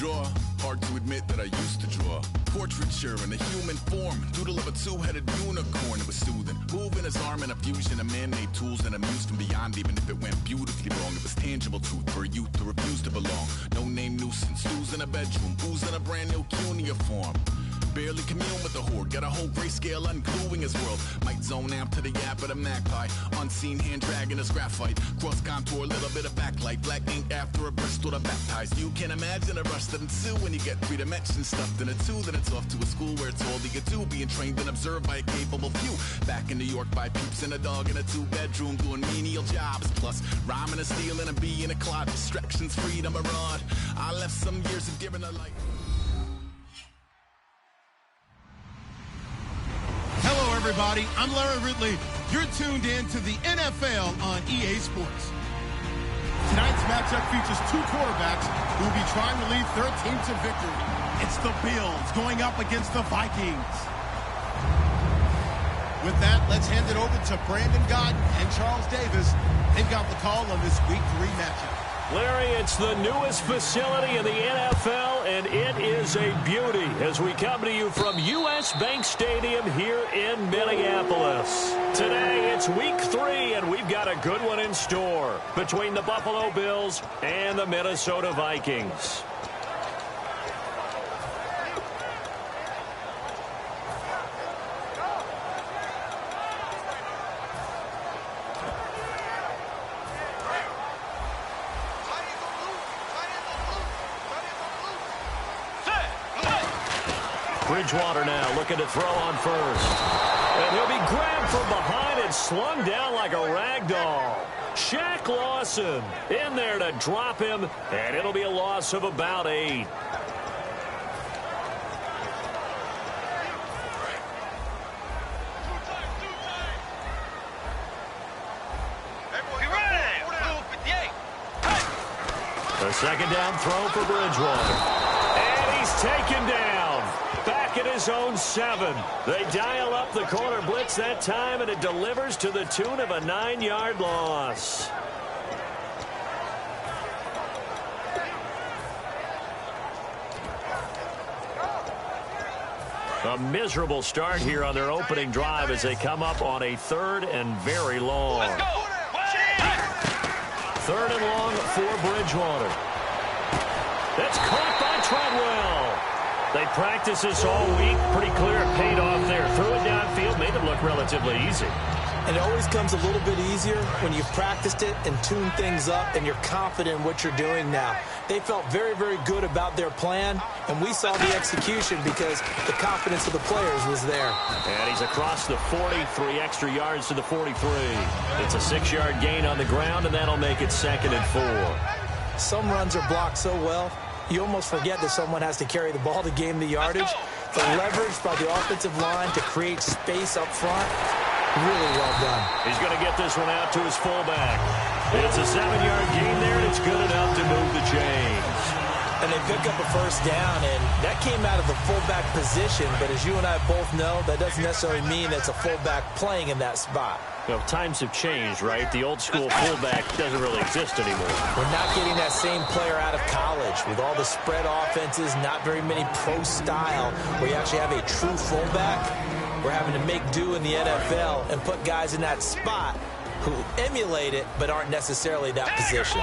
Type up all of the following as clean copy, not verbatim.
draw. Hard to admit that I used to draw. Portraiture in a human form. Doodle of a two-headed unicorn. It was soothing. Moving his arm in a fusion of man-made tools and amused from beyond. Even if it went beautifully wrong, it was tangible truth for a youth who refused to belong. No name nuisance. Who's in a bedroom? Who's in a brand new cuneiform? Barely commune with the horde. Got a whole grayscale ungluing his world. Might zone amp to the yap of the magpie. Unseen hand dragging his graphite. Cross contour, a little bit of backlight. Black ink after a Bristol to baptize. You can imagine a rush that ensue when you get three dimensions stuffed in a two. Then it's off to a school where it's all you get to. Being trained and observed by a capable few. Back in New York by peeps and a dog in a two-bedroom doing menial jobs. Plus rhyming and stealing and being a clod. Distractions, freedom, a rod. I left some years of giving a life. Hello, everybody. I'm Larry Ridley. You're tuned in to the NFL on EA Sports. Tonight's matchup features two quarterbacks who will be trying to lead their team to victory. It's the Bills going up against the Vikings. With that, let's hand it over to Brandon Godden and Charles Davis. They've got the call on this Week 3 matchup. Larry, it's the newest facility in the NFL, and it is a beauty as we come to you from U.S. Bank Stadium here in Minneapolis. Today, it's Week 3, and we've got a good one in store between the Buffalo Bills and the Minnesota Vikings. Bridgewater now looking to throw on first. And he'll be grabbed from behind and slung down like a rag doll. Shaq Lawson in there to drop him, and it'll be a loss of about 8. A second down throw for Bridgewater. And he's taken down. Back at his own 7. They dial up the corner blitz that time, and it delivers to the tune of a 9-yard loss. A miserable start here on their opening drive as they come up on a 3rd and very long. 3rd and long for Bridgewater. That's caught by Treadwell. They practiced this all week. Pretty clear it paid off there. Threw it downfield, made it look relatively easy. And it always comes a little bit easier when you've practiced it and tuned things up and you're confident in what you're doing now. They felt very, very good about their plan, and we saw the execution because the confidence of the players was there. And he's across the 40, 3 extra yards to the 43. It's a 6-yard gain on the ground, and that'll make it 2nd and 4. Some runs are blocked so well, you almost forget that someone has to carry the ball to gain the yardage. The leverage by the offensive line to create space up front, really well done. He's going to get this one out to his fullback. It's a 7-yard gain there, and it's good enough to move the chains. And they pick up a first down, and that came out of the fullback position. But as you and I both know, that doesn't necessarily mean it's a fullback playing in that spot. You know, times have changed, right? The old school fullback doesn't really exist anymore. We're not getting that same player out of college with all the spread offenses, not very many pro style, where you actually have a true fullback. We're having to make do in the NFL and put guys in that spot who emulate it but aren't necessarily that position.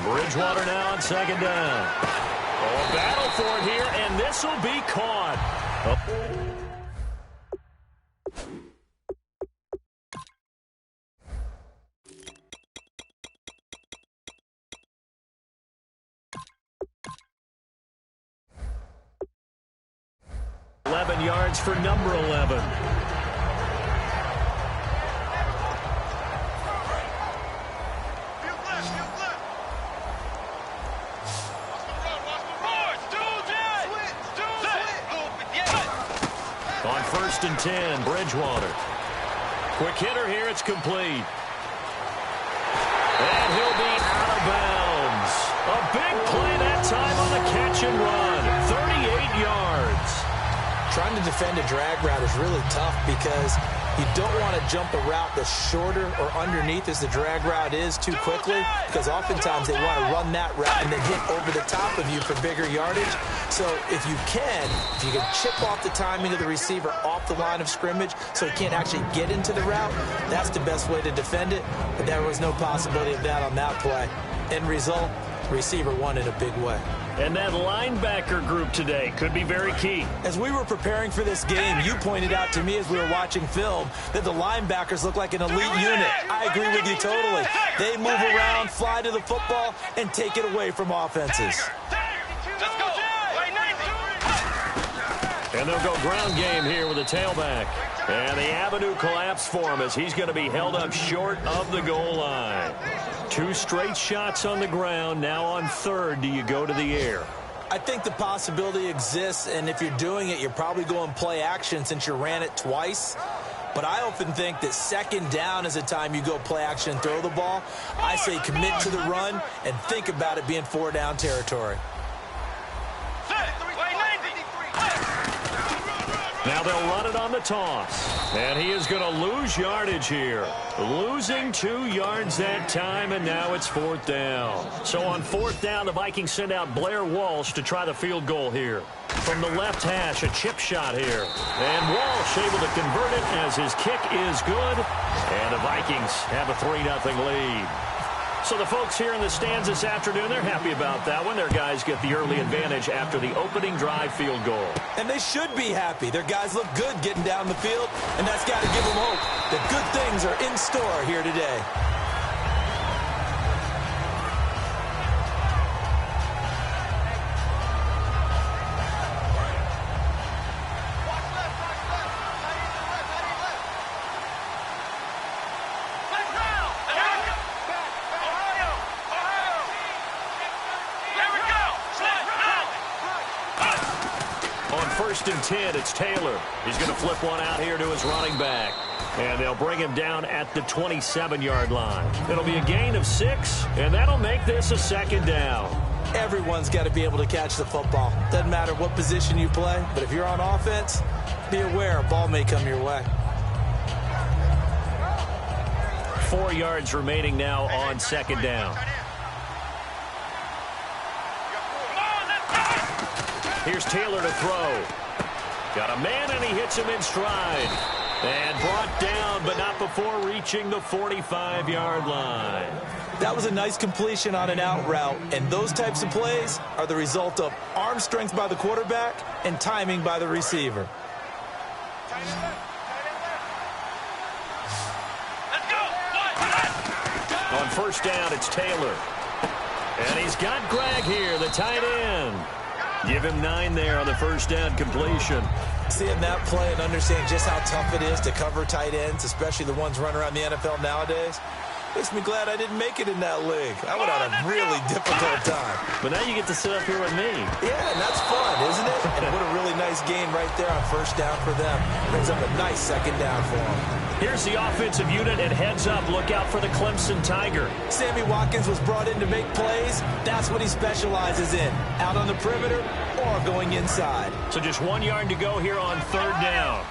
Bridgewater now on 2nd down. Oh, a battle for it here, and this will be caught. Oh. Yards for number 11. On 1st and 10, Bridgewater. Quick hitter here, it's complete. And he'll be out of bounds. A big play that time on the catch and run. 38 yards. Trying to defend a drag route is really tough because You don't want to jump a route that's shorter or underneath as the drag route is too quickly, because oftentimes they want to run that route and then hit over the top of you for bigger yardage. So if you can chip off the timing of the receiver off the line of scrimmage so he can't actually get into the route, that's the best way to defend it. But there was no possibility of that on that play. End result, receiver won in a big way. And that linebacker group today could be very key. As we were preparing for this game, you pointed out to me as we were watching film that the linebackers look like an elite unit. I agree with you totally. They move around, fly to the football, and take it away from offenses. And they'll go ground game here with a tailback. And the avenue collapsed for him as he's going to be held up short of the goal line. 2 straight shots on the ground. Now on third, do you go to the air? I think the possibility exists, and if you're doing it, you're probably going play action since you ran it twice. But I often think that second down is a time you go play action and throw the ball. I say commit to the run and think about it being 4-down territory. Now they'll run it on the toss. And he is going to lose yardage here. Losing 2 yards that time, and now it's 4th down. So on 4th down, the Vikings send out Blair Walsh to try the field goal here. From the left hash, a chip shot here. And Walsh able to convert it as his kick is good. And the Vikings have a 3-0 lead. So the folks here in the stands this afternoon, they're happy about that one. Their guys get the early advantage after the opening drive field goal. And they should be happy. Their guys look good getting down the field, and that's got to give them hope that good things are in store here today. First and 10, it's Taylor. He's going to flip one out here to his running back. And they'll bring him down at the 27-yard line. It'll be a gain of 6, and that'll make this a 2nd down. Everyone's got to be able to catch the football. Doesn't matter what position you play, but if you're on offense, be aware a ball may come your way. 4 yards remaining now on 2nd down. Here's Taylor to throw. Got a man, and he hits him in stride. And brought down, but not before reaching the 45-yard line. That was a nice completion on an out route, and those types of plays are the result of arm strength by the quarterback and timing by the receiver. On 1st down, it's Taylor. And he's got Gregg here, the tight end. Give him 9 there on the 1st down completion. Seeing that play and understanding just how tough it is to cover tight ends, especially the ones running around the NFL nowadays, makes me glad I didn't make it in that league. I would have had a really difficult time. But now you get to sit up here with me. Yeah, and that's fun, isn't it? And what a really nice gain right there on 1st down for them. Brings up a nice 2nd down for them. Here's the offensive unit, and heads up, look out for the Clemson Tiger. Sammy Watkins was brought in to make plays. That's what he specializes in, out on the perimeter or going inside. So just 1 yard to go here on 3rd down.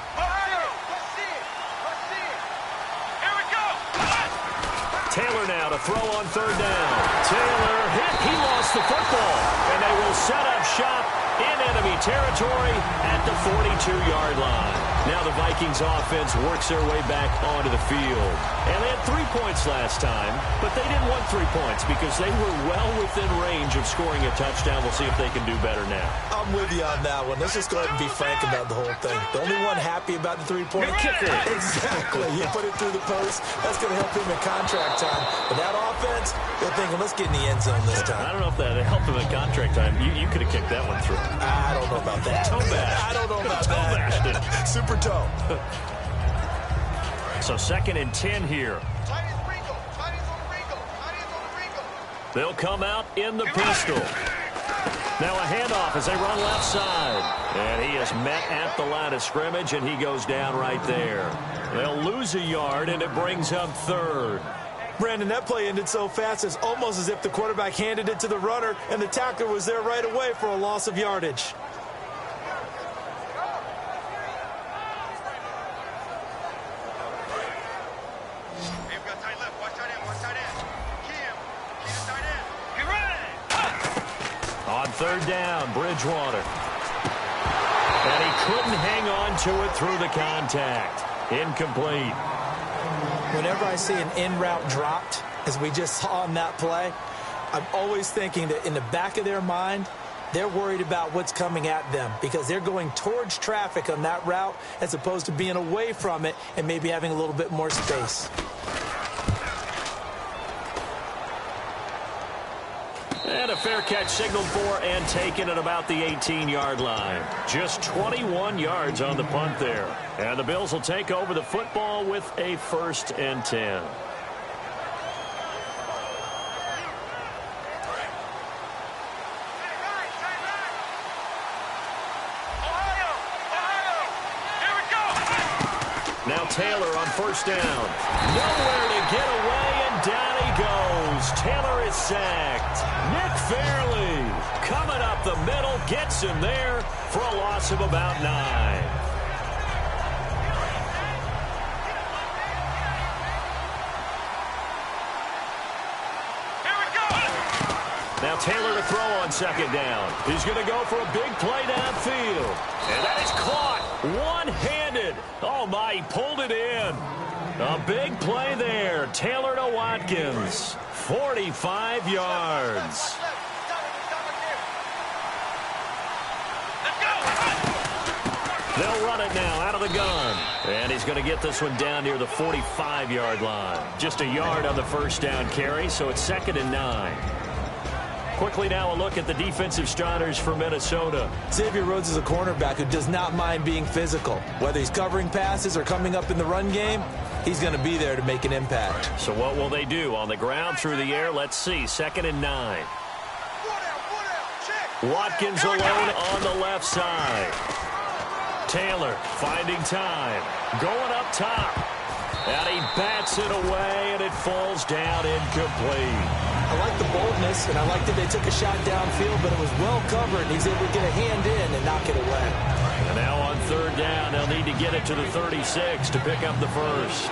Taylor now to throw on 3rd down. Taylor hit. He lost the football. And they will set up shop in enemy territory at the 42-yard line. Now the Vikings offense works their way back onto the field. And they had 3 points last time, but they didn't want 3 points because they were well within range of scoring a touchdown. We'll see if they can do better now. I'm with you on that one. Let's just go ahead and be frank about the whole thing. The only one happy about the 3-point kicker. Exactly. You put it through the post. That's going to help him in contract time. But that offense, they're thinking, let's get in the end zone this time. I don't know if that helped him in contract time. You could have kicked that one through. I don't know about that. Toe bash. I don't know about toe that. Bashed it. Super toe. So 2nd and 10 here. They'll come out in the pistol. Now a handoff as they run left side. And he is met at the line of scrimmage, and he goes down right there. They'll lose a yard, and it brings up 3rd. Brandon, that play ended so fast, it's almost as if the quarterback handed it to the runner, and the tackler was there right away for a loss of yardage. On third down, Bridgewater. And he couldn't hang on to it through the contact. Incomplete. Whenever I see an in-route dropped, as we just saw on that play, I'm always thinking that in the back of their mind, they're worried about what's coming at them because they're going towards traffic on that route as opposed to being away from it and maybe having a little bit more space. And a fair catch signaled for and taken at about the 18-yard line. Just 21 yards on the punt there. And the Bills will take over the football with a 1st and 10. Now Taylor on 1st down. Nowhere to get away, and down he goes. Taylor is sacked. Nick Fairley coming up the middle, gets him there for a loss of about 9. Now Taylor to throw on 2nd down. He's going to go for a big play downfield. And that is caught one-handed. Oh, my, he pulled it in. A big play there. Taylor to Watkins. 45 yards. They'll run it now out of the gun. And he's going to get this one down near the 45-yard line. Just a yard on the 1st down carry, so it's 2nd and 9. Quickly now a look at the defensive starters for Minnesota. Xavier Rhodes is a cornerback who does not mind being physical. Whether he's covering passes or coming up in the run game, he's going to be there to make an impact. So what will they do? On the ground, through the air? Let's see. 2nd and 9. Watkins alone on the left side. Taylor finding time. Going up top. And he bats it away, and it falls down incomplete. I like the boldness, and I like that they took a shot downfield, but it was well covered. He's able to get a hand in and knock it away. And now on 3rd down, they'll need to get it to the 36 to pick up the 1st.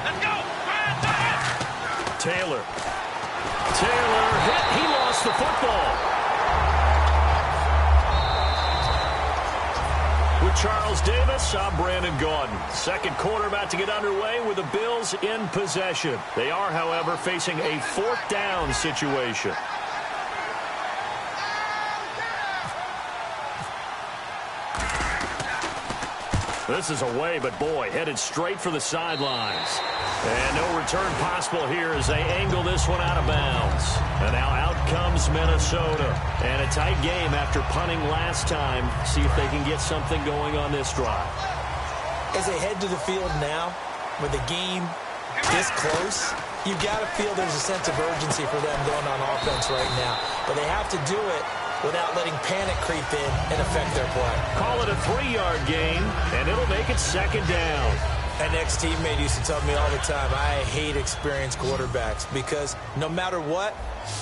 Let's go! Taylor hit. He lost the football. With Charles Davis, I'm Brandon Gaudin. 2nd quarter about to get underway with the Bills in possession. They are, however, facing a 4th down situation. This is away, but boy, headed straight for the sidelines. And no return possible here as they angle this one out of bounds. And now out comes Minnesota. And a tight game after punting last time. See if they can get something going on this drive. As they head to the field now, with the game this close, you've got to feel there's a sense of urgency for them going on offense right now. But they have to do it without letting panic creep in and affect their play. Call it a 3-yard gain, and it'll make it 2nd down. An ex-teammate used to tell me all the time, I hate experienced quarterbacks because no matter what,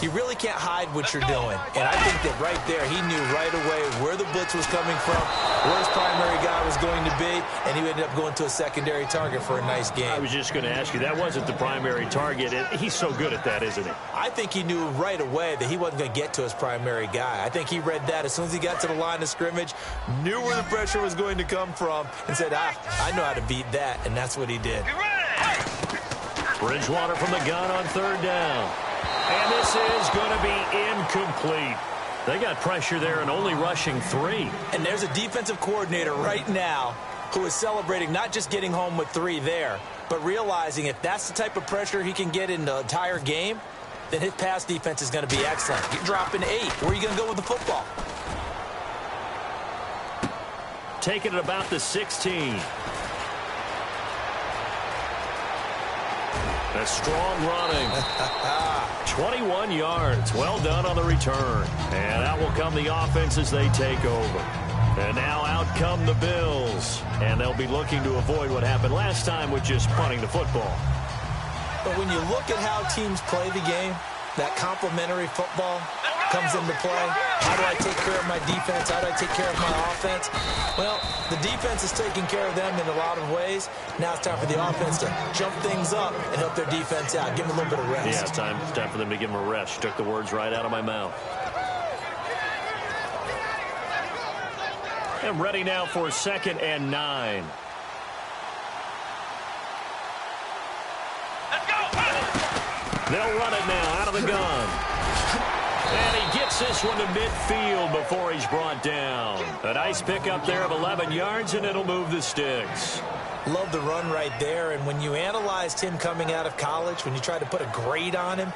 you really can't hide what you're doing. And I think that right there, he knew right away where the blitz was coming from, where his primary guy was going to be, and he ended up going to a secondary target for a nice game. I was just going to ask you, that wasn't the primary target. He's so good at that, isn't he? I think he knew right away that he wasn't going to get to his primary guy. I think he read that as soon as he got to the line of scrimmage, knew where the pressure was going to come from, and said, I know how to beat that, and that's what he did. Bridgewater from the gun on 3rd down. And this is going to be incomplete. They got pressure there and only rushing 3. And there's a defensive coordinator right now who is celebrating not just getting home with 3 there, but realizing if that's the type of pressure he can get in the entire game, then his pass defense is going to be excellent. You're dropping 8. Where are you going to go with the football? Taking it about the 16. A strong running. 21 yards. Well done on the return. And out will come the offense as they take over. And now out come the Bills. And they'll be looking to avoid what happened last time with just punting the football. But when you look at how teams play the game, that complementary football comes into play. How do I take care of my defense? How do I take care of my offense? Well, the defense is taking care of them in a lot of ways. Now it's time for the offense to jump things up and help their defense out. Give them a little bit of rest. Yeah, it's time for them to give them a rest. You took the words right out of my mouth. And ready now for 2nd and 9. Let's go. They'll run it now out of the gun. And he gets this one to midfield before he's brought down. A nice pickup there of 11 yards, and it'll move the sticks. Love the run right there. And when you analyzed him coming out of college, when you tried to put a grade on him,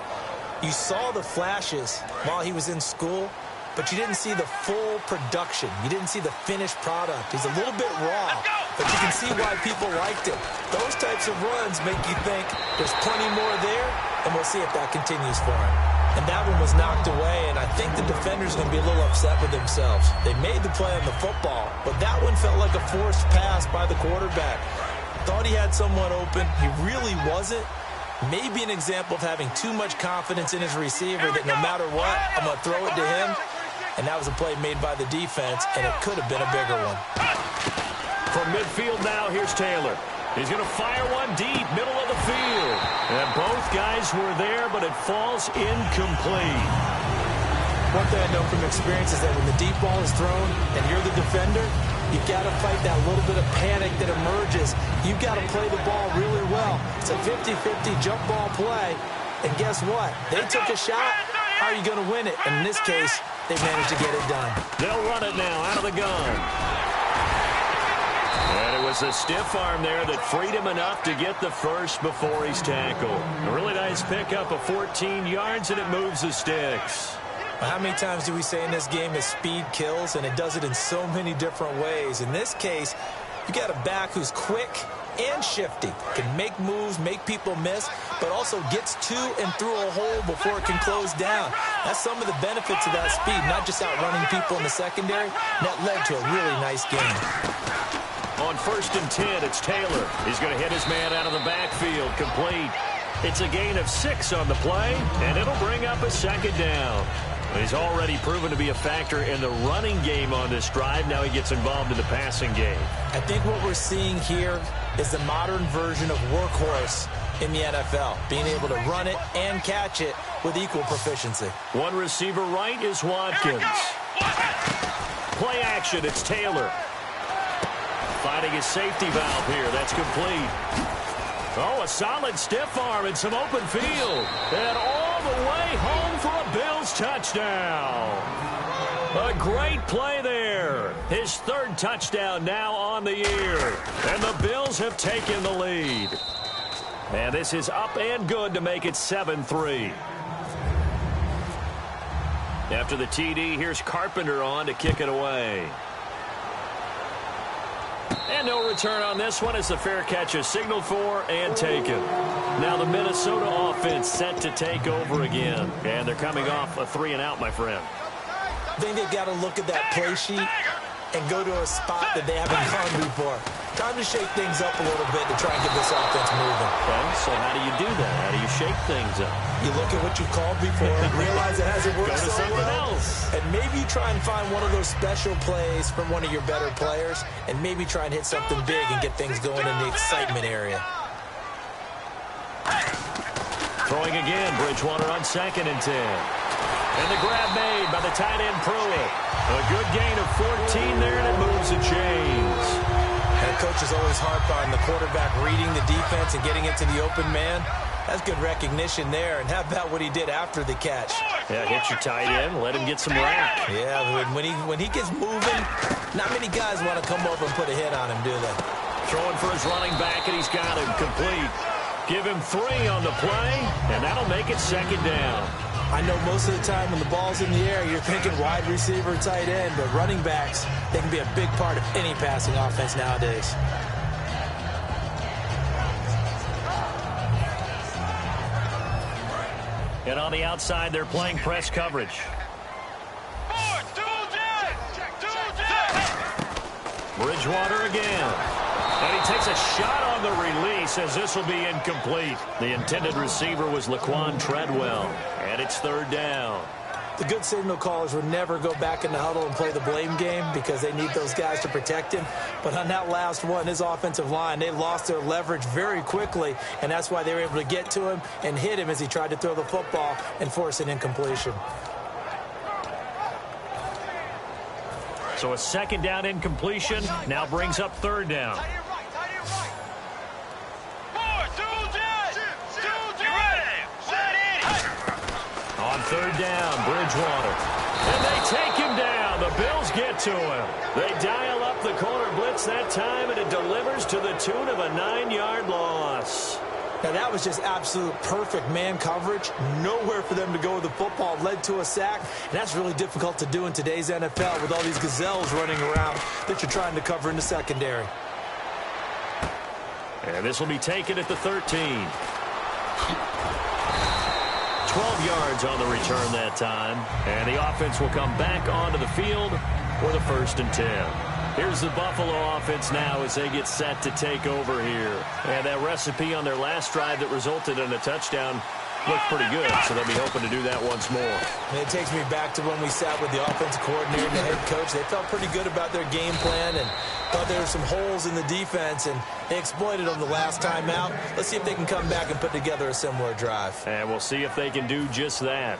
you saw the flashes while he was in school, but you didn't see the full production. You didn't see the finished product. He's a little bit raw, but you can see why people liked him. Those types of runs make you think there's plenty more there, and we'll see if that continues for him. And that one was knocked away, and I think the defender's going to be a little upset with themselves. They made the play on the football, but that one felt like a forced pass by the quarterback. Thought he had someone open. He really wasn't. Maybe an example of having too much confidence in his receiver that no matter what, I'm going to throw it to him. And that was a play made by the defense, and it could have been a bigger one. From midfield now, here's Taylor. He's going to fire one deep, middle of the field. And both guys were there, but it falls incomplete. One thing I know from experience is that when the deep ball is thrown and you're the defender, you've got to fight that little bit of panic that emerges. You've got to play the ball really well. It's a 50-50 jump ball play. And guess what? They took a shot. How are you going to win it? And in this case, they managed to get it done. They'll run it now out of the gun. And it was a stiff arm there that freed him enough to get the first before he's tackled. A really nice pickup of 14 yards, and it moves the sticks. How many times do we say in this game that speed kills, and it does it in so many different ways? In this case, you got a back who's quick and shifty, can make moves, make people miss, but also gets to and through a hole before it can close down. That's some of the benefits of that speed, not just outrunning people in the secondary. That led to a really nice game. On 1st and 10, it's Taylor. He's going to hit his man out of the backfield, complete. It's a gain of 6 on the play, and it'll bring up a 2nd down. He's already proven to be a factor in the running game on this drive. Now he gets involved in the passing game. I think what we're seeing here is the modern version of workhorse in the NFL, being able to run it and catch it with equal proficiency. One receiver right is Watkins. Play action, it's Taylor. Finding his safety valve here. That's complete. Oh, a solid stiff arm and some open field. And all the way home for a Bills touchdown. A great play there. His 3rd touchdown now on the year. And the Bills have taken the lead. And this is up and good to make it 7-3. After the TD, here's Carpenter on to kick it away. And no return on this one as the fair catch is signaled for and taken. Now the Minnesota offense set to take over again. And they're coming off a 3-and-out, my friend. I think they've got to look at that play sheet and go to a spot that they haven't gone before. Time to shake things up a little bit to try and get this offense moving. Okay, so how do you do that? How do you shake things up? You look at what you called before, realize it hasn't worked Go to so something well, else. and maybe try and find one of those special plays from one of your better players, and maybe try and hit something big and get things going in the excitement area. Throwing again, Bridgewater on 2nd and 10. And the grab made by the tight end Pruitt. A good gain of 14 there, and it moves the chains. And coach is always harp on the quarterback reading the defense and getting into the open man. That's good recognition there. And how about what he did after the catch? Yeah, hit your tight end, let him get some rack. Yeah, when he gets moving, not many guys want to come over and put a hit on him, do they? Throwing for his running back, and he's got him complete. Give him 3 on the play, and that'll make it 2nd down. I know most of the time when the ball's in the air, you're thinking wide receiver, tight end, but running backs, they can be a big part of any passing offense nowadays. And on the outside, they're playing press coverage. Bridgewater again. And he takes a shot on the release as this will be incomplete. The intended receiver was Laquan Treadwell. And it's 3rd down. The good signal callers would never go back in the huddle and play the blame game because they need those guys to protect him. But on that last one, his offensive line, they lost their leverage very quickly, and that's why they were able to get to him and hit him as he tried to throw the football and force an incompletion. So a second down incompletion now brings up third down. On third down, Bridgewater. And they take him down. The Bills get to him. They dial up the corner blitz that time, and it delivers to the tune of a 9-yard loss. Now, that was just absolute perfect man coverage. Nowhere for them to go with the football. Led to a sack, and that's really difficult to do in today's NFL with all these gazelles running around that you're trying to cover in the secondary. And this will be taken at the 13. 12 yards on the return that time. And the offense will come back onto the field for the 1st and 10. Here's the Buffalo offense now as they get set to take over here. And that recipe on their last drive that resulted in a touchdown looked pretty good, so they'll be hoping to do that once more. And it takes me back to when we sat with the offensive coordinator and the head coach. They felt pretty good about their game plan and thought there were some holes in the defense, and they exploited them the last time out. Let's see if they can come back and put together a similar drive. And we'll see if they can do just that.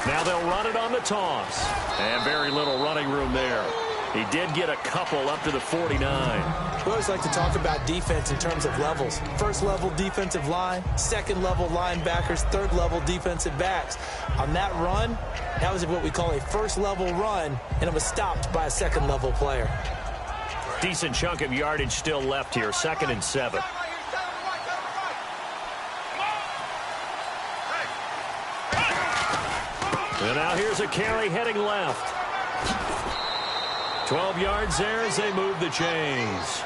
Now they'll run it on the toss. And very little running room there. He did get a couple up to the 49. We always like to talk about defense in terms of levels. First level defensive line, second level linebackers, third level defensive backs. On that run, that was what we call a first level run, and it was stopped by a second level player. Decent chunk of yardage still left here. 2nd and 7. And now here's a carry heading left. 12 yards there as they move the chains.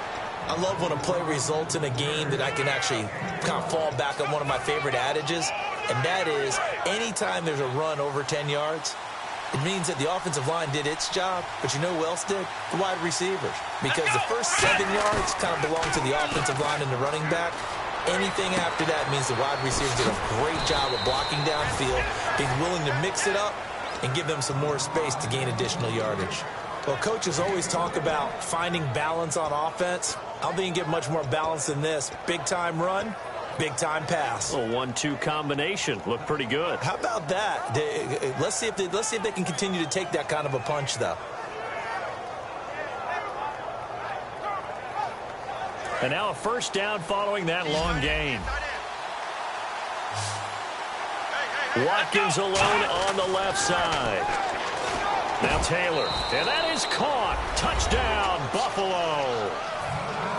I love when a play results in a game that I can actually kind of fall back on one of my favorite adages, and that is anytime there's a run over 10 yards, it means that the offensive line did its job, but you know who else did? The wide receivers. Because the first 7 yards kind of belong to the offensive line and the running back. Anything after that means the wide receivers did a great job of blocking downfield, being willing to mix it up, and give them some more space to gain additional yardage. Well, coaches always talk about finding balance on offense. I don't think you can get much more balance than this. Big-time run, big-time pass. A 1-2 combination. Looked pretty good. How about that? Let's see if they can continue to take that kind of a punch, though. And now a first down following that long gain. Watkins alone on the left side. Now Taylor, and that is caught. Touchdown, Buffalo.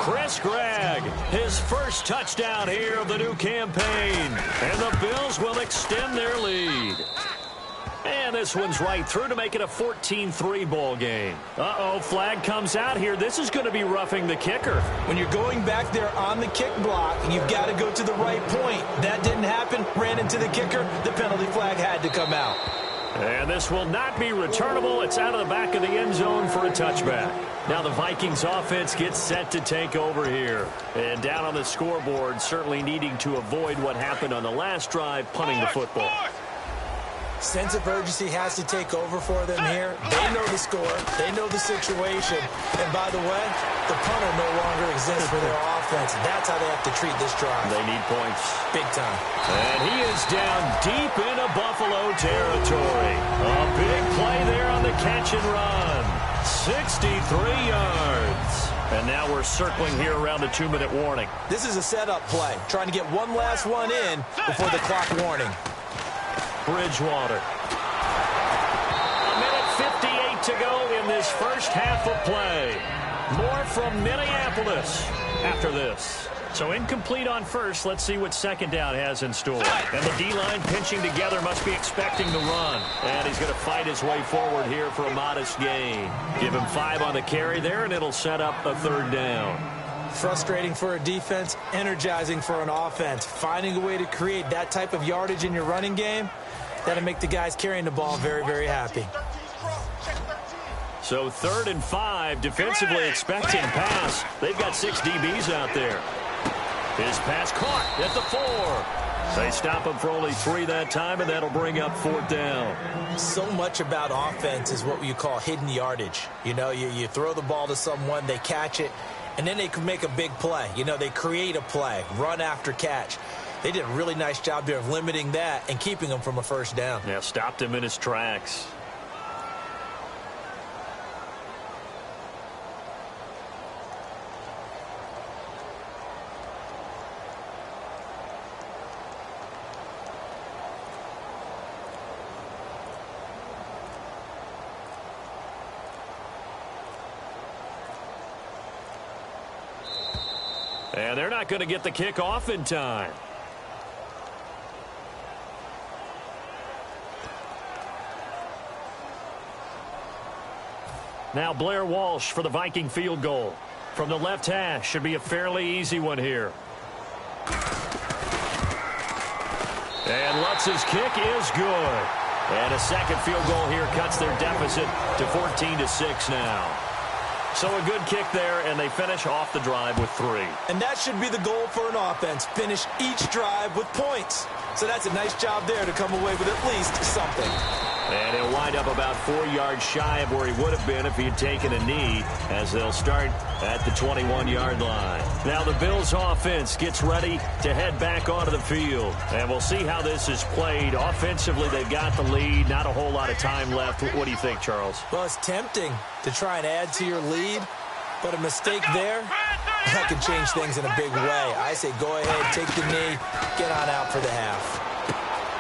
Chris Gregg, his first touchdown here of the new campaign. And the Bills will extend their lead. And this one's right through to make it a 14-3 ball game. Uh-oh, flag comes out here. This is going to be roughing the kicker. When you're going back there on the kick block, you've got to go to the right point. That didn't happen. Ran into the kicker. The penalty flag had to come out. And this will not be returnable. It's out of the back of the end zone for a touchback. Now the Vikings offense gets set to take over here. And down on the scoreboard, certainly needing to avoid what happened on the last drive, punting the football. Sense of urgency has to take over for them here. They know the score. They know the situation. And by the way, the punter no longer exists for their offense. That's how they have to treat this drive. They need points. Big time. And he is down deep into Buffalo territory. A big play there on the catch and run. 63 yards. And now we're circling here around the 2-minute warning. This is a setup play. Trying to get one last one in before the clock warning. Bridgewater. A minute 58 to go in this first half of play. More from Minneapolis after this. So incomplete on first. Let's see what second down has in store. And the D-line pinching together must be expecting the run. And he's going to fight his way forward here for a modest gain. Give him 5 on the carry there, and it'll set up a third down. Frustrating for a defense, energizing for an offense. Finding a way to create that type of yardage in your running game, that'll make the guys carrying the ball very, very happy. So 3rd and 5, defensively expecting pass. They've got 6 DBs out there. His pass caught at the 4. They stop him for only 3 that time, and that'll bring up 4th down. So much about offense is what you call hidden yardage. You know, you throw the ball to someone, they catch it, and then they can make a big play. You know, they create a play, run after catch. They did a really nice job there of limiting that and keeping him from a first down. Yeah, stopped him in his tracks. And they're not going to get the kickoff in time. Now Blair Walsh for the Viking field goal. From the left hash, should be a fairly easy one here. And Lutz's kick is good. And a second field goal here cuts their deficit to 14-6 now. So a good kick there, and they finish off the drive with 3. And that should be the goal for an offense. Finish each drive with points. So that's a nice job there to come away with at least something. And he'll wind up about 4 yards shy of where he would have been if he had taken a knee, as they'll start at the 21-yard line. Now the Bills offense gets ready to head back onto the field. And we'll see how this is played. Offensively, they've got the lead. Not a whole lot of time left. What do you think, Charles? Well, it's tempting to try and add to your lead, but a mistake there, that could change things in a big way. I say go ahead, take the knee, get on out for the half.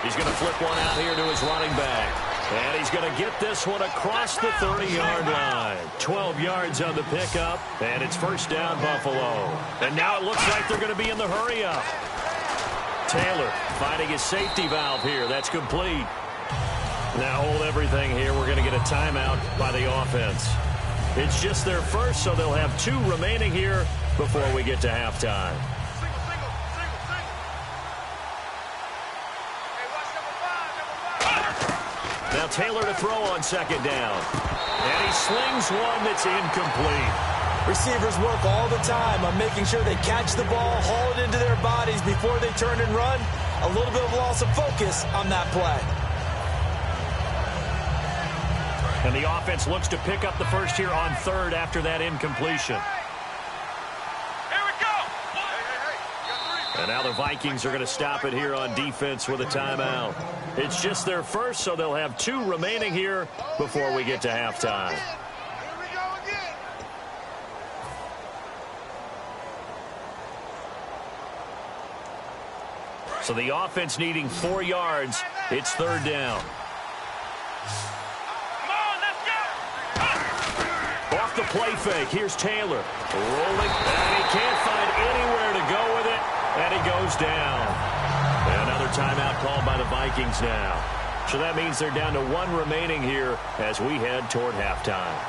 He's going to flip one out here to his running back. And he's going to get this one across the 30-yard line. 12 yards on the pickup, and it's first down, Buffalo. And now it looks like they're going to be in the hurry-up. Taylor finding his safety valve here. That's complete. Now hold everything here. We're going to get a timeout by the offense. It's just their first, so they'll have 2 remaining here before we get to halftime. Now Taylor to throw on second down. And he slings one that's incomplete. Receivers work all the time on making sure they catch the ball, haul it into their bodies before they turn and run. A little bit of loss of focus on that play. And the offense looks to pick up the first here on 3rd after that incompletion. And now the Vikings are going to stop it here on defense with a timeout. It's just their first, so they'll have 2 remaining here before we get to halftime. Here we go again. So the offense needing 4 yards. It's 3rd down. Come on, let's go. Off the play fake. Here's Taylor. Rolling. And he can't find anywhere to go with it. And he goes down. Another timeout called by the Vikings now. So that means they're down to 1 remaining here as we head toward halftime.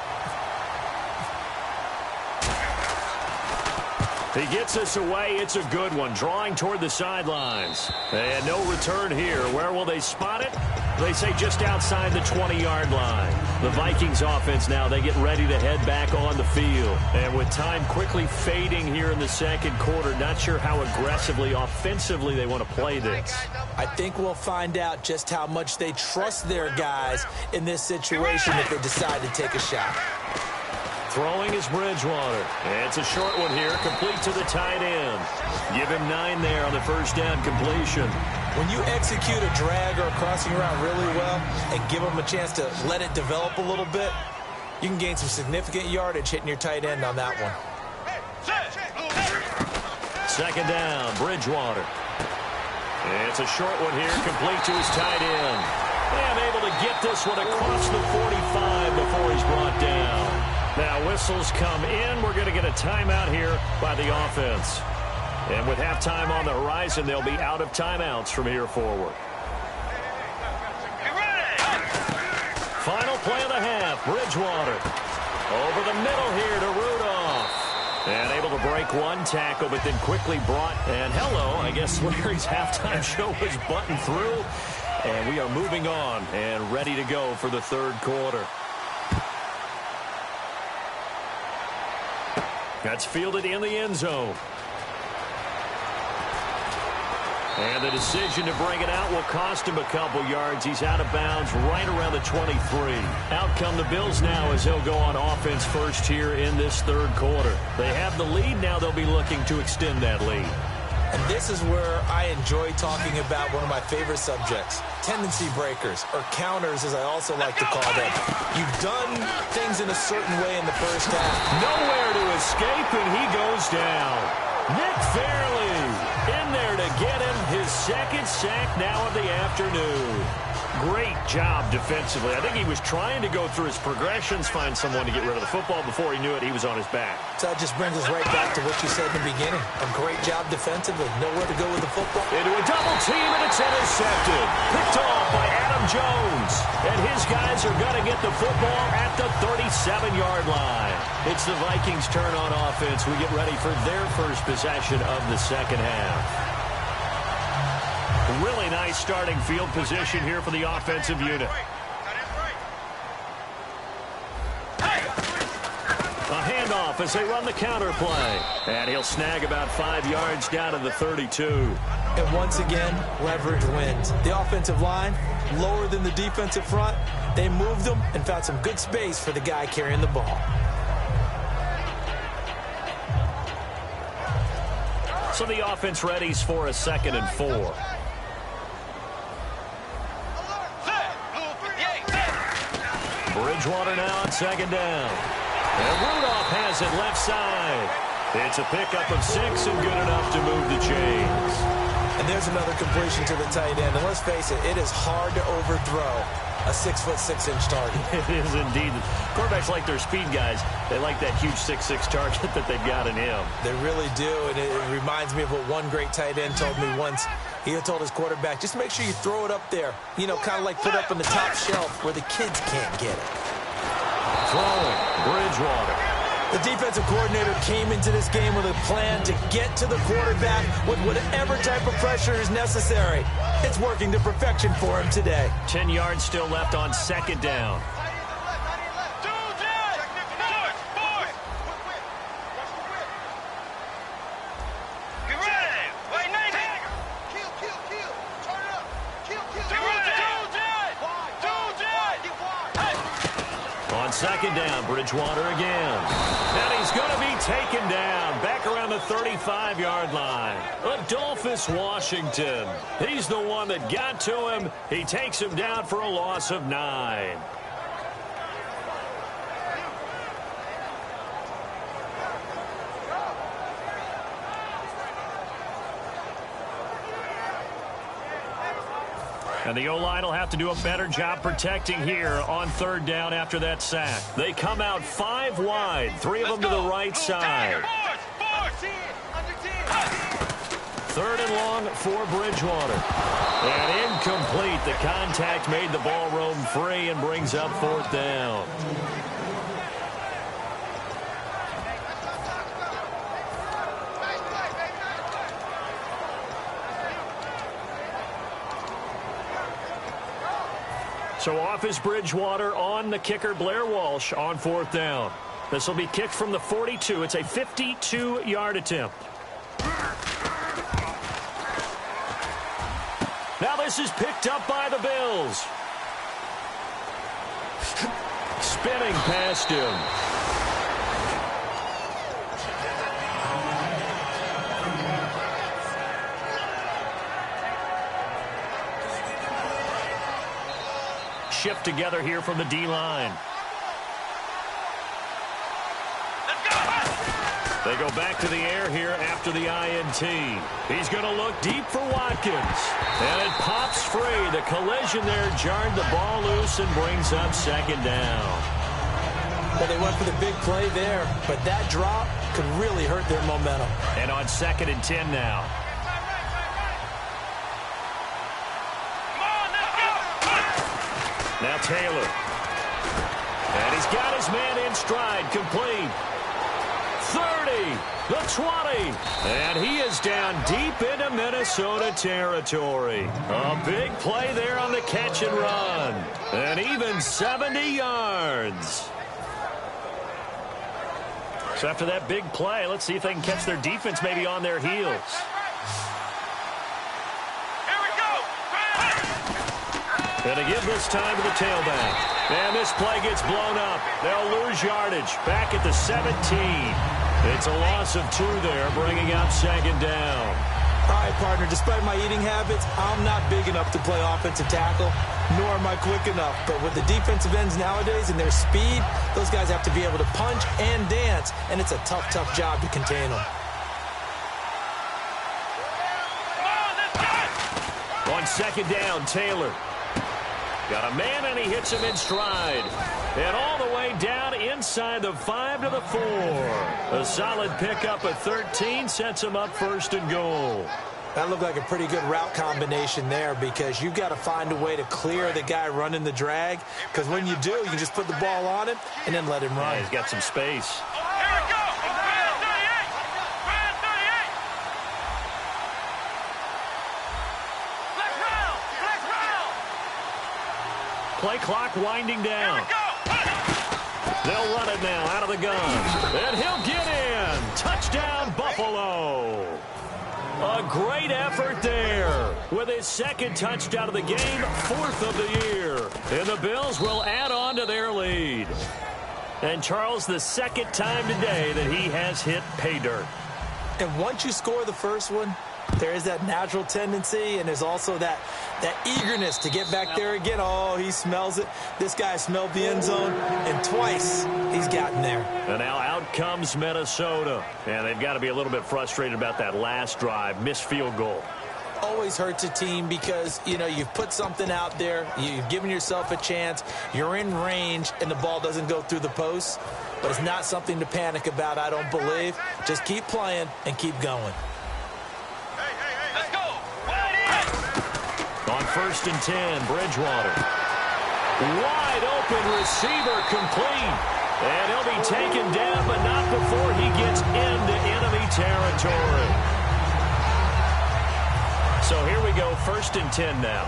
He gets us away. It's a good one. Drawing toward the sidelines. And no return here. Where will they spot it? They say just outside the 20-yard line. The Vikings offense now, they get ready to head back on the field. And with time quickly fading here in the second quarter, not sure how aggressively, offensively they want to play this. I think we'll find out just how much they trust their guys in this situation if they decide to take a shot. Throwing is Bridgewater. It's a short one here, complete to the tight end. Give him 9 there on the first down completion. When you execute a drag or a crossing route really well and give them a chance to let it develop a little bit, you can gain some significant yardage hitting your tight end on that one. Second down, Bridgewater. It's a short one here, complete to his tight end. And able to get this one across the 45 before he's brought down. Now whistles come in. We're going to get a timeout here by the offense. And with halftime on the horizon, they'll be out of timeouts from here forward. Final play of the half. Bridgewater over the middle here to Rudolph. And able to break one tackle, but then quickly brought. And hello, I guess Larry's halftime show was buttoned through. And we are moving on and ready to go for the third quarter. That's fielded in the end zone. And the decision to bring it out will cost him a couple yards. He's out of bounds right around the 23. Out come the Bills now as they'll go on offense first here in this third quarter. They have the lead. Now they'll be looking to extend that lead. And this is where I enjoy talking about one of my favorite subjects, tendency breakers, or counters as I also like to call them. You've done things in a certain way in the first half. Nowhere to escape, and he goes down. Nick Fairley in there to get him his second sack now of the afternoon. Great job defensively. I think he was trying to go through his progressions, find someone to get rid of the football. Before he knew it, he was on his back. So that just brings us right back to what you said in the beginning. A great job defensively. Nowhere to go with the football. Into a double team, and it's intercepted. Picked off by Adam Jones. And his guys are going to get the football at the 37-yard line. It's the Vikings' turn on offense. We get ready for their first possession of the second half. Really nice starting field position here for the offensive unit. A handoff as they run the counter play. And he'll snag about 5 yards down to the 32. And once again, leverage wins. The offensive line, lower than the defensive front. They moved them and found some good space for the guy carrying the ball. So the offense readies for a 2nd and 4. Bridgewater now on 2nd down. And Rudolph has it left side. It's a pickup of 6 and good enough to move the chains. And there's another completion to the tight end. And let's face it, it is hard to overthrow a 6'6" target. It is indeed. Quarterbacks like their speed guys. They like that huge 6'6" target that they've got in him. They really do, and it reminds me of what one great tight end told me once. He had told his quarterback, just make sure you throw it up there. You know, kind of like put up on the top shelf where the kids can't get it. Throwing, Bridgewater. The defensive coordinator came into this game with a plan to get to the quarterback with whatever type of pressure is necessary. It's working to perfection for him today. 10 yards still left on 2nd down. On 2nd down, Bridgewater again. And he's going to be taken down back around the 35-yard line. Adolphus Washington. He's the one that got to him. He takes him down for a loss of 9. And the O-line will have to do a better job protecting here on 3rd down after that sack. They come out 5 wide, 3 of them to the right side. 3rd and long for Bridgewater. And incomplete. The contact made the ball roam free and brings up 4th down. So off is Bridgewater on the kicker, Blair Walsh, on 4th down. This will be kicked from the 42. It's a 52-yard attempt. Now this is picked up by the Bills. Spinning past him. Shift together here from the D-line. They go back to the air here after the INT. He's going to look deep for Watkins. And it pops free. The collision there jarred the ball loose and brings up 2nd down. Well, they went for the big play there, but that drop could really hurt their momentum. And on 2nd and 10 now. Now Taylor. And he's got his man in stride, complete. 30, the 20. And he is down deep into Minnesota territory. A big play there on the catch and run. And even 70 yards. So after that big play, let's see if they can catch their defense maybe on their heels. Here we go. And to give this time to the tailback. And this play gets blown up. They'll lose yardage back at the 17. It's a loss of 2 there, bringing up second down. All right, partner, despite my eating habits, I'm not big enough to play offensive tackle, nor am I quick enough. But with the defensive ends nowadays and their speed, those guys have to be able to punch and dance, and it's a tough, tough job to contain them. On second down, Taylor. Got a man, and he hits him in stride. And all the way down inside the 5 to the 4. A solid pickup at 13 sets him up first and goal. That looked like a pretty good route combination there, because you've got to find a way to clear the guy running the drag, because when you do, you just put the ball on him and then let him run. Yeah, he's got some space. Here we go. Brand 38. Brand 38. Flex round. Flex round. Play clock winding down. Here we go. They'll run it now out of the gun. And he'll get in. Touchdown, Buffalo. A great effort there with his second touchdown of the game, 4th of the year. And the Bills will add on to their lead. And Charles, the second time today that he has hit pay dirt. And once you score the first one, there is that natural tendency, and there's also that eagerness to get back there again. Oh, he smells it. This guy smelled the end zone, and twice he's gotten there. And now out comes Minnesota. And they've got to be a little bit frustrated about that last drive, missed field goal. Always hurts a team because, you know, you've put something out there, you've given yourself a chance, you're in range, and the ball doesn't go through the posts. But it's not something to panic about, I don't believe. Just keep playing and keep going. Let's go. Wide in. On first and 10, Bridgewater. Wide open receiver complete. And he'll be taken down, but not before he gets into enemy territory. So here we go, first and 10 now.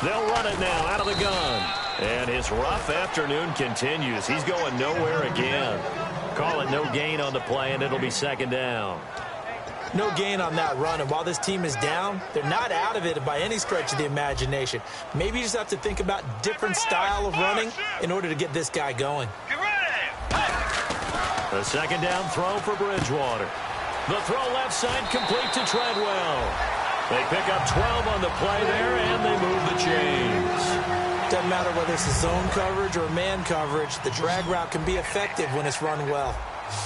They'll run it now out of the gun. And his rough afternoon continues. He's going nowhere again. Call it no gain on the play, and it'll be second down. No gain on that run, and while this team is down, they're not out of it by any stretch of the imagination. Maybe you just have to think about different style of running in order to get this guy going. Get ready. The second down throw for Bridgewater. The throw left side complete to Treadwell. They pick up 12 on the play there, and they move the chains. Doesn't matter whether it's a zone coverage or man coverage, the drag route can be effective when it's run well.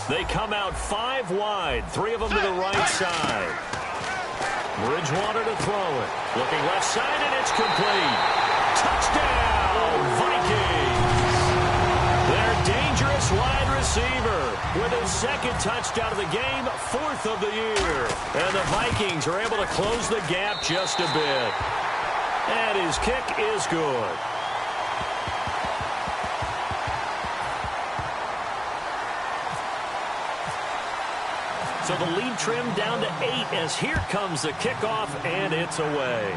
They come out 5 wide, 3 of them to the right side. Bridgewater to throw it. Looking left side, and it's complete. Touchdown, Vikings! Their dangerous wide receiver with his second touchdown of the game, 4th of the year. And the Vikings are able to close the gap just a bit. And his kick is good. So the lead trimmed down to 8 as here comes the kickoff, and it's away.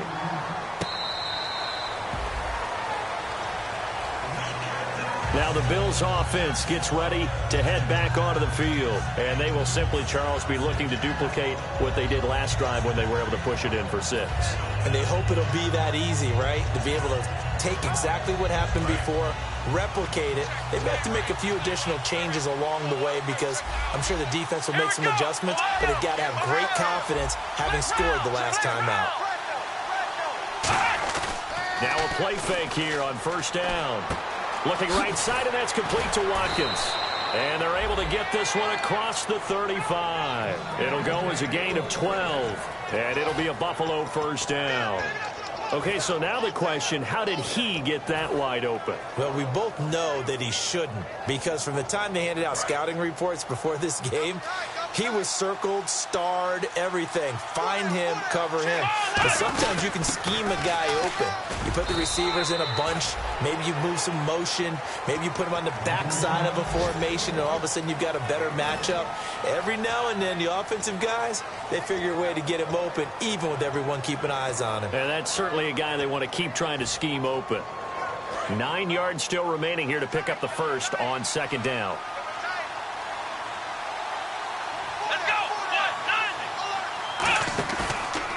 Now the Bills offense gets ready to head back onto the field. And they will simply, Charles, be looking to duplicate what they did last drive when they were able to push it in for 6. And they hope it'll be that easy, right? To be able to take exactly what happened before, replicate it. They've got to make a few additional changes along the way because I'm sure the defense will make some adjustments, but they've got to have great confidence having scored the last time out. Now a play fake here on first down. Looking right side, and that's complete to Watkins. And they're able to get this one across the 35. It'll go as a gain of 12, and it'll be a Buffalo first down. Okay, so now the question, how did he get that wide open? Well, we both know that he shouldn't, because from the time they handed out scouting reports before this game, He was circled, starred, everything. Find him, cover him. But sometimes you can scheme a guy open. You put the receivers in a bunch. Maybe you move some motion. Maybe you put them on the backside of a formation, and all of a sudden you've got a better matchup. Every now and then, the offensive guys, they figure a way to get him open, even with everyone keeping eyes on him. And that's certainly a guy they want to keep trying to scheme open. 9 yards still remaining here to pick up the first on second down.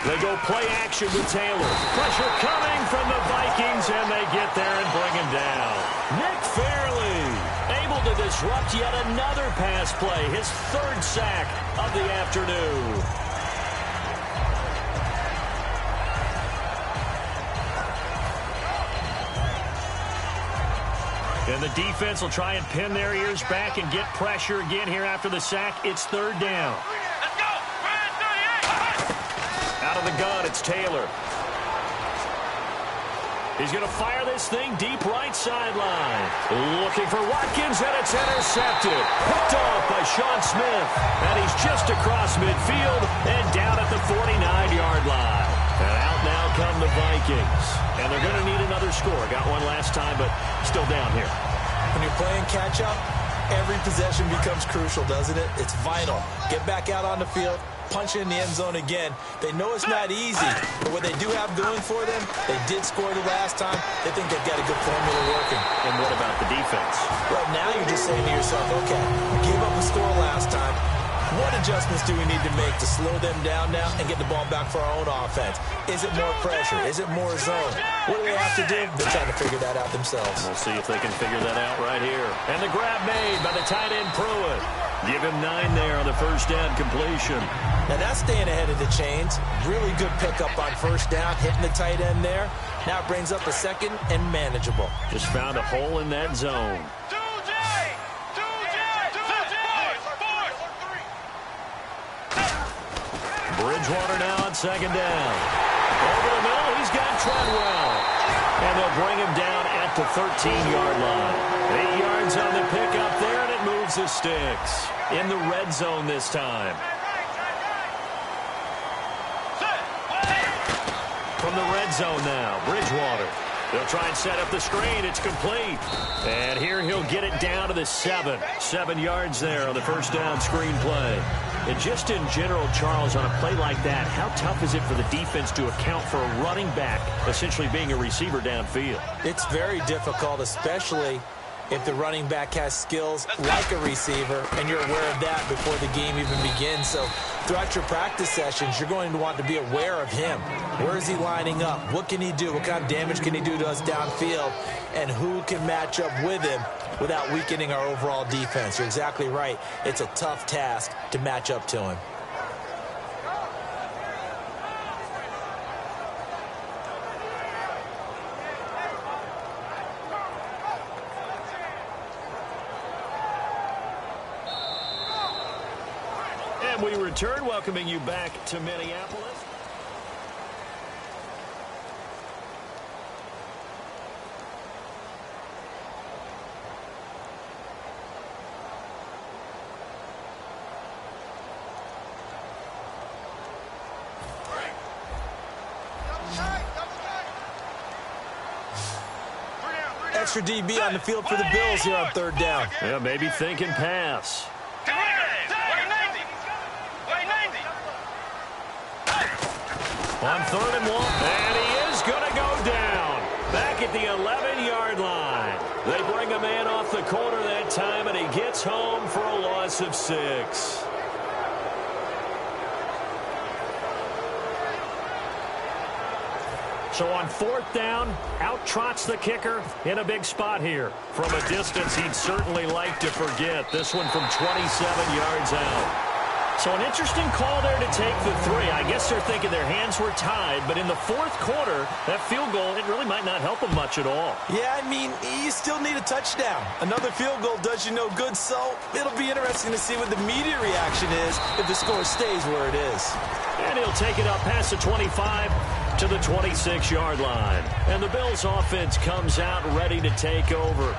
They go play action with Taylor. Pressure coming from the Vikings, and they get there and bring him down. Nick Fairley able to disrupt yet another pass play, his 3rd sack of the afternoon. And the defense will try and pin their ears back and get pressure again here after the sack. It's 3rd down. Out of the gun, it's Taylor. He's going to fire this thing deep right sideline. Looking for Watkins, and it's intercepted. Hooked off by Sean Smith. And he's just across midfield and down at the 49-yard line. And out now come the Vikings. And they're going to need another score. Got one last time, but still down here. When you're playing catch-up, every possession becomes crucial, doesn't it? It's vital. Get back out on the field. Punch in the end zone again. They know it's not easy, but what they do have going for them, they did score the last time. They think they've got a good formula working. And what about the defense? Well, now you're just saying to yourself, okay, we gave up a score last time. What adjustments do we need to make to slow them down now and get the ball back for our own offense? Is it more pressure? Is it more zone? What do they have to do? They're trying to figure that out themselves. We'll see if they can figure that out right here. And the grab made by the tight end Pruitt. Give him 9 there on the first down completion. Now that's staying ahead of the chains. Really good pickup on first down, hitting the tight end there. Now it brings up a second and manageable. Just found a hole in that zone. Bridgewater now on second down. Over the middle, he's got Treadwell. And they'll bring him down at the 13-yard line. 8 yards on the pickup there, and it moves the sticks. In the red zone this time. From the red zone now, Bridgewater. They'll try and set up the screen. It's complete. And here he'll get it down to the 7. 7 yards there on the first down screen play. And just in general, Charles, on a play like that, how tough is it for the defense to account for a running back essentially being a receiver downfield? It's very difficult, especially if the running back has skills like a receiver, and you're aware of that before the game even begins. So throughout your practice sessions, you're going to want to be aware of him. Where is he lining up? What can he do? What kind of damage can he do to us downfield? And who can match up with him without weakening our overall defense? You're exactly right. It's a tough task to match up to him. And we return, welcoming you back to Minneapolis. Extra DB on the field for the Bills here on third down. Yeah, maybe thinking pass. On 3rd and 1, and he is going to go down. Back at the 11-yard line. They bring a man off the corner that time, and he gets home for a loss of 6. So on 4th down, out trots the kicker in a big spot here. From a distance he'd certainly like to forget. This one from 27 yards out. So an interesting call there to take the 3. I guess they're thinking their hands were tied, but in the 4th quarter, that field goal, it really might not help them much at all. Yeah, I mean, you still need a touchdown. Another field goal does you no good, so it'll be interesting to see what the media reaction is if the score stays where it is. And he'll take it up past the 25 to the 26-yard line. And the Bills offense comes out ready to take over.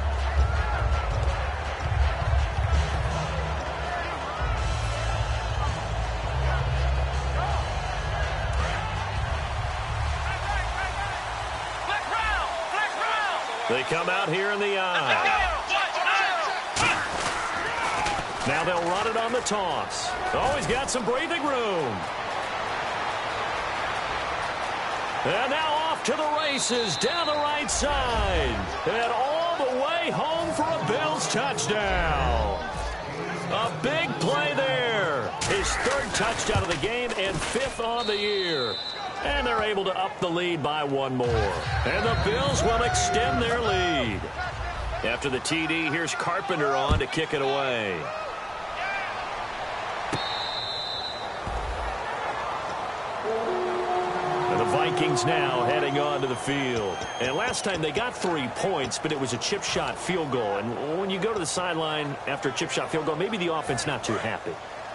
They come out here in the eye. Now they'll run it on the toss. Oh, he's got some breathing room. And now off to the races down the right side. And all the way home for a Bills touchdown. A big play there. His third touchdown of the game and fifth on the year. And they're able to up the lead by one more. And the Bills will extend their lead. After the TD, here's Carpenter on to kick it away. And the Vikings now heading onto the field. And last time they got 3 points, but it was a chip shot field goal. And when you go to the sideline after a chip shot field goal, maybe the offense not too happy.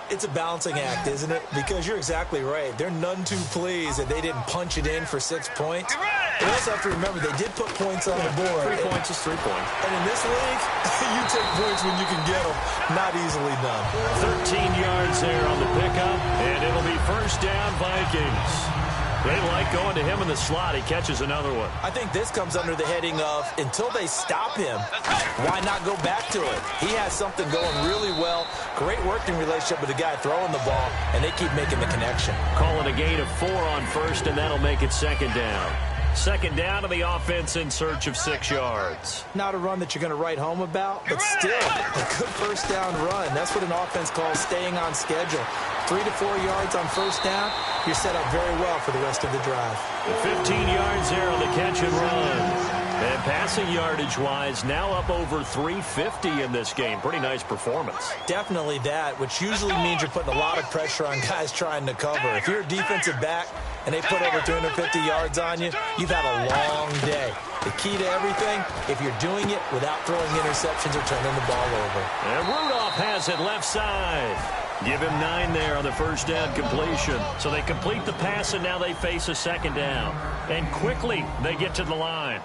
It's a balancing act, isn't it? Because you're exactly right. They're none too pleased that they didn't punch it in for 6 points. You also have to remember they did put points on the board. 3 points is 3 points. And in this league, you take points when you can get them. Not easily done. 13 yards there on the pickup, and it'll be first down Vikings. They like going to him in the slot. He catches another one. I think this comes under the heading of until they stop him, why not go back to it? He has something going really well. Great working relationship with the guy throwing the ball, and they keep making the connection. Call it a gain of 4 on first, and that'll make it second down. Second down to the offense in search of 6 yards. Not a run that you're going to write home about, but still a good first down run. That's what an offense calls staying on schedule. 3 to 4 yards on first down, you're set up very well for the rest of the drive. 15 yards there on the catch and run. And passing yardage-wise, now up over 350 in this game. Pretty nice performance. Definitely that, which usually means you're putting a lot of pressure on guys trying to cover. If you're a defensive back and they put over 250 yards on you, you've had a long day. The key to everything, if you're doing it without throwing interceptions or turning the ball over. And Rudolph has it left side. Give him 9 there on the first down completion. So they complete the pass, and now they face a second down. And quickly, they get to the line.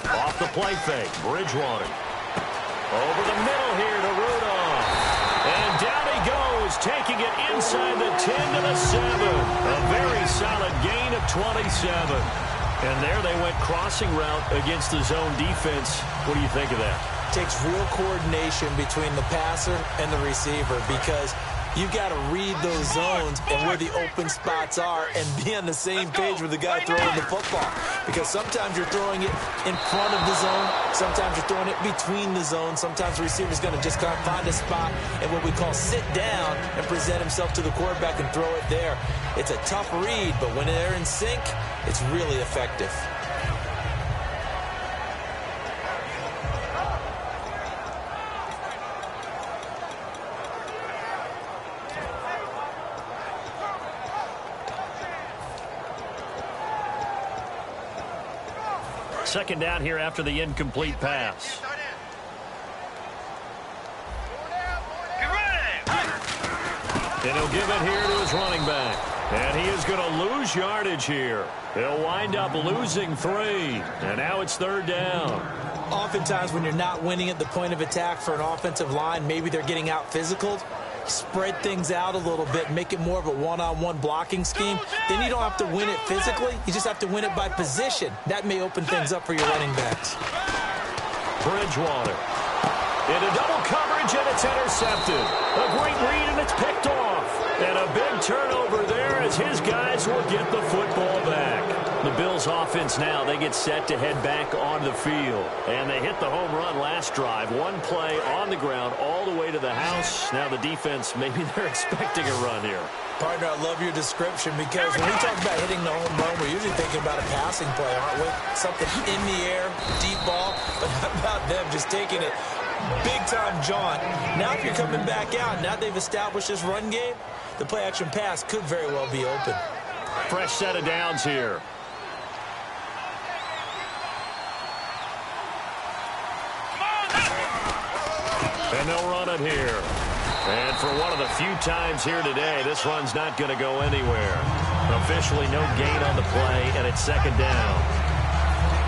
Off the play fake, Bridgewater. Over the middle here to Rudolph. And down he goes, taking it inside the 10 to the 7. A very solid gain of 27. And there they went crossing route against the zone defense. What do you think of that? Takes real coordination between the passer and the receiver because you've got to read those zones and where the open spots are and be on the same page with the guy throwing the football. Because sometimes you're throwing it in front of the zone. Sometimes you're throwing it between the zones. Sometimes the receiver's going to just kind of find a spot and what we call sit down and present himself to the quarterback and throw it there. It's a tough read, but when they're in sync, it's really effective. Second down here after the incomplete pass. And he'll give it here to his running back. And he is going to lose yardage here. He'll wind up losing 3. And now it's third down. Oftentimes when you're not winning at the point of attack for an offensive line, maybe they're getting out physical. Spread things out a little bit, make it more of a one-on-one blocking scheme. Then you don't have to win it physically. You just have to win it by position. That may open things up for your running backs. Bridgewater. Into double coverage, and it's intercepted. A great read, and it's picked off. And a big turnover there as his guys will get the football back. The Bills offense now, they get set to head back on the field. And they hit the home run last drive. One play on the ground all the way to the house. Now the defense, maybe they're expecting a run here. Partner, I love your description because when we talk about hitting the home run, we're usually thinking about a passing play, aren't we? Something in the air, deep ball. But how about them just taking it big-time jaunt? Now if you're coming back out, now they've established this run game, the play-action pass could very well be open. Fresh set of downs here. And they'll run it here. And for one of the few times here today, this run's not going to go anywhere. Officially no gain on the play, and it's second down.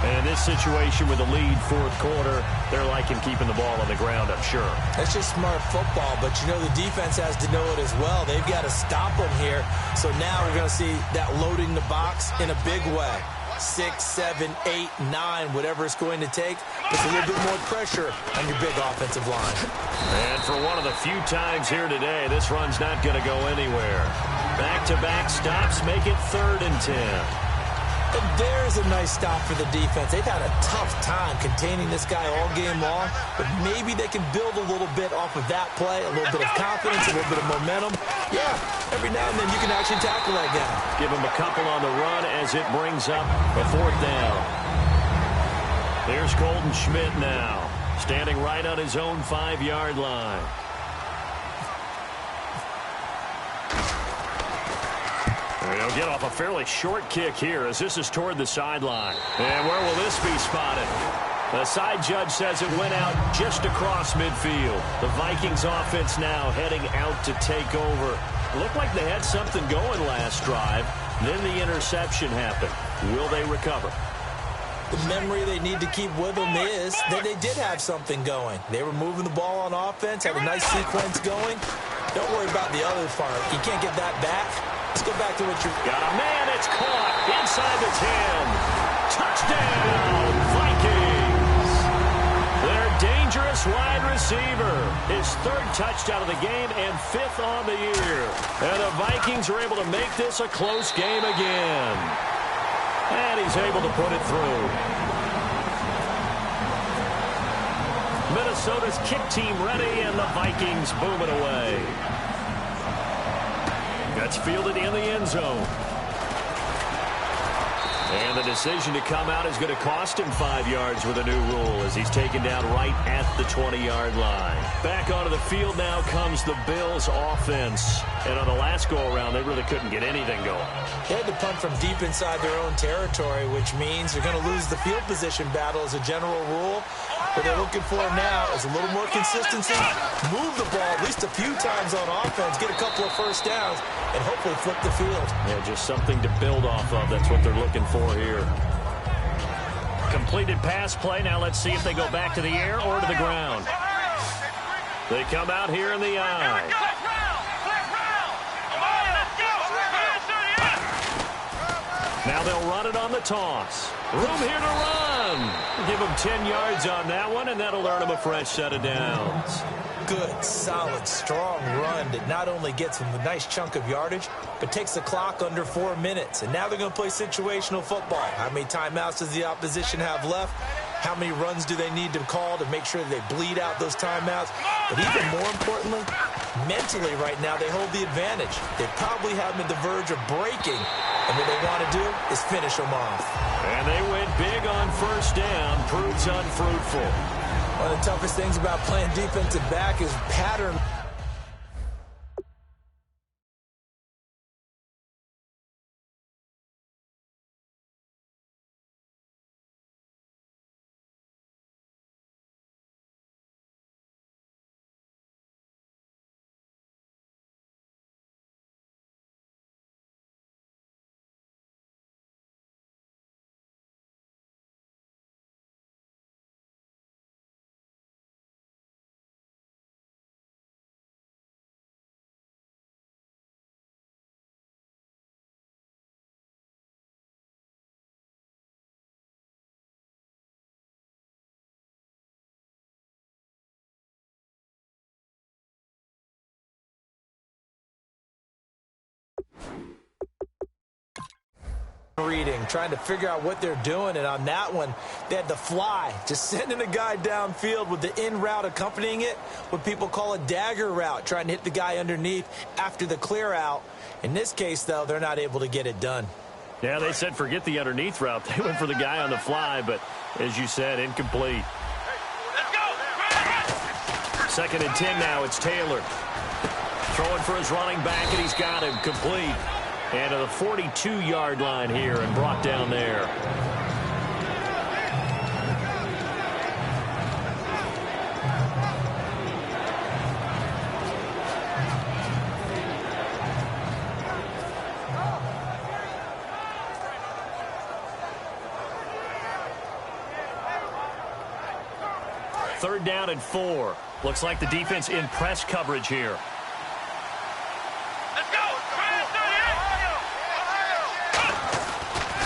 And in this situation with the lead fourth quarter, they're liking keeping the ball on the ground, I'm sure. That's just smart football, but you know the defense has to know it as well. They've got to stop them here. So now we're going to see that loading the box in a big way. 6, 7, 8, 9, whatever it's going to take. Puts a little bit more pressure on your big offensive line. And for one of the few times here today, this run's not going to go anywhere. Back-to-back stops make it 3rd and 10. And there's a nice stop for the defense. They've had a tough time containing this guy all game long, but maybe they can build a little bit off of that play, a little bit of confidence, a little bit of momentum. Yeah, every now and then you can actually tackle that guy. Give him a couple on the run as it brings up a 4th down. There's Colton Schmidt now, standing right on his own 5-yard line. He'll get off a fairly short kick here as this is toward the sideline. And where will this be spotted? The side judge says it went out just across midfield. The Vikings offense now heading out to take over. Looked like they had something going last drive. Then the interception happened. Will they recover? The memory they need to keep with them is that they did have something going. They were moving the ball on offense, had a nice sequence going. Don't worry about the other part. You can't get that back. Let's go back to what you got. A man, it's caught inside the 10. Touchdown, Vikings. Their dangerous wide receiver. His 3rd touchdown of the game and 5th on the year. And the Vikings are able to make this a close game again. And he's able to put it through. Minnesota's kick team ready, and the Vikings boom it away. That's fielded in the end zone. And the decision to come out is going to cost him 5 yards with a new rule as he's taken down right at the 20-yard line. Back onto the field now comes the Bills offense. And on the last go-around, they really couldn't get anything going. They had to punt from deep inside their own territory, which means they're going to lose the field position battle as a general rule. What they're looking for now is a little more consistency, move the ball at least a few times on offense, get a couple of first downs, and hopefully flip the field. Yeah, just something to build off of. That's what they're looking for here. Completed pass play. Now let's see if they go back to the air or to the ground. They come out here in the eye. Now they'll run it on the toss. Room here to run. Give them 10 yards on that one, and that'll earn them a fresh set of downs. Good, solid, strong run that not only gets them a nice chunk of yardage, but takes the clock under 4 minutes. And now they're going to play situational football. How many timeouts does the opposition have left? How many runs do they need to call to make sure that they bleed out those timeouts? But even more importantly, mentally right now, they hold the advantage. They probably have them at the verge of breaking. And what they want to do is finish them off. And they went big on 1st down. Proves unfruitful. One of the toughest things about playing defensive back is pattern. Reading, trying to figure out what they're doing, and on that one, they had the fly, just sending a guy downfield with the in route accompanying it, what people call a dagger route, trying to hit the guy underneath after the clear out. In this case, though, they're not able to get it done. Yeah, they said forget the underneath route. They went for the guy on the fly, but as you said, incomplete. Let's go. 2nd and 10 now. It's Taylor. Throwing for his running back, and he's got him complete. And to the 42-yard line here and brought down there. 3rd down and 4. Looks like the defense in press coverage here. Let's go. Brand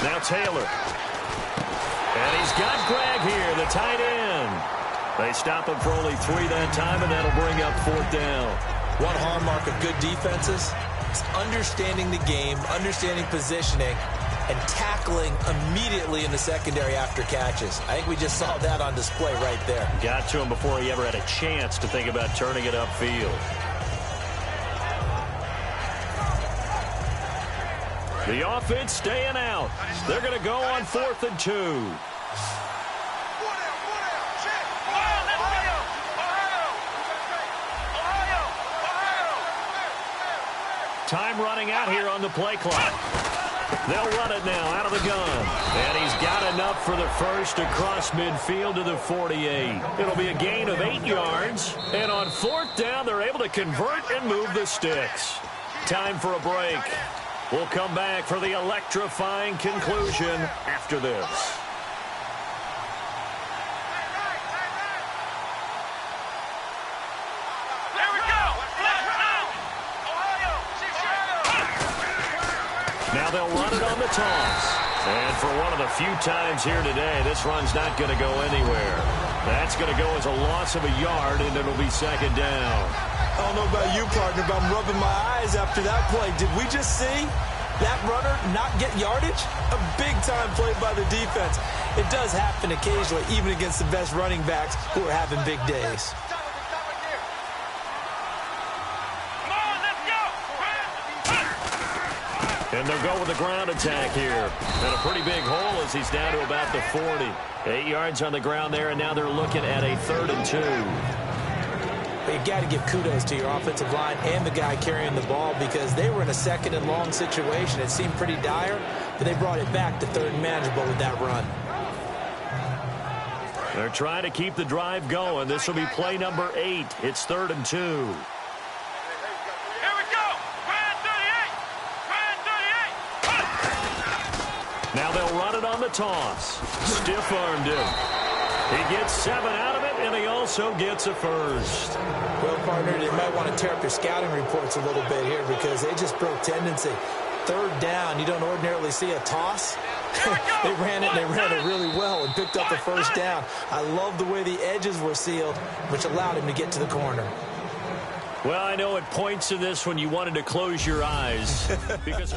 38. Now Taylor. And he's got Gregg here, the tight end. They stop him for only 3 that time, and that'll bring up 4th down. One hallmark of good defenses is understanding the game, understanding positioning, and tackling immediately in the secondary after catches. I think we just saw that on display right there. Got to him before he ever had a chance to think about turning it upfield. The offense staying out. They're going to go on 4th and 2. Time running out here on the play clock. They'll run it now out of the gun. And he's got enough for the first across midfield to the 48. It'll be a gain of 8 yards. And on 4th down, they're able to convert and move the sticks. Time for a break. We'll come back for the electrifying conclusion after this. Now they'll run it on the toss. And for one of the few times here today, this run's not going to go anywhere. That's going to go as a loss of a yard, and it'll be 2nd down. I don't know about you, partner, but I'm rubbing my eyes after that play. Did we just see that runner not get yardage? A big-time play by the defense. It does happen occasionally, even against the best running backs who are having big days. And they'll go with the ground attack here. And a pretty big hole as he's down to about the 40. 8 yards on the ground there, and now they're looking at a 3rd and 2. But you got to give kudos to your offensive line and the guy carrying the ball because they were in a 2nd and long situation. It seemed pretty dire, but they brought it back to 3rd and manageable with that run. They're trying to keep the drive going. This will be play number 8. It's 3rd and 2. Now they'll run it on the toss. Stiff-armed him. He gets 7 out of it, and he also gets a first. Well, partner, they might want to tear up your scouting reports a little bit here because they just broke tendency. 3rd down, you don't ordinarily see a toss. They ran it, and they ran it really well and picked up the 1st down. I love the way the edges were sealed, which allowed him to get to the corner. Well, I know it points to this when you wanted to close your eyes. because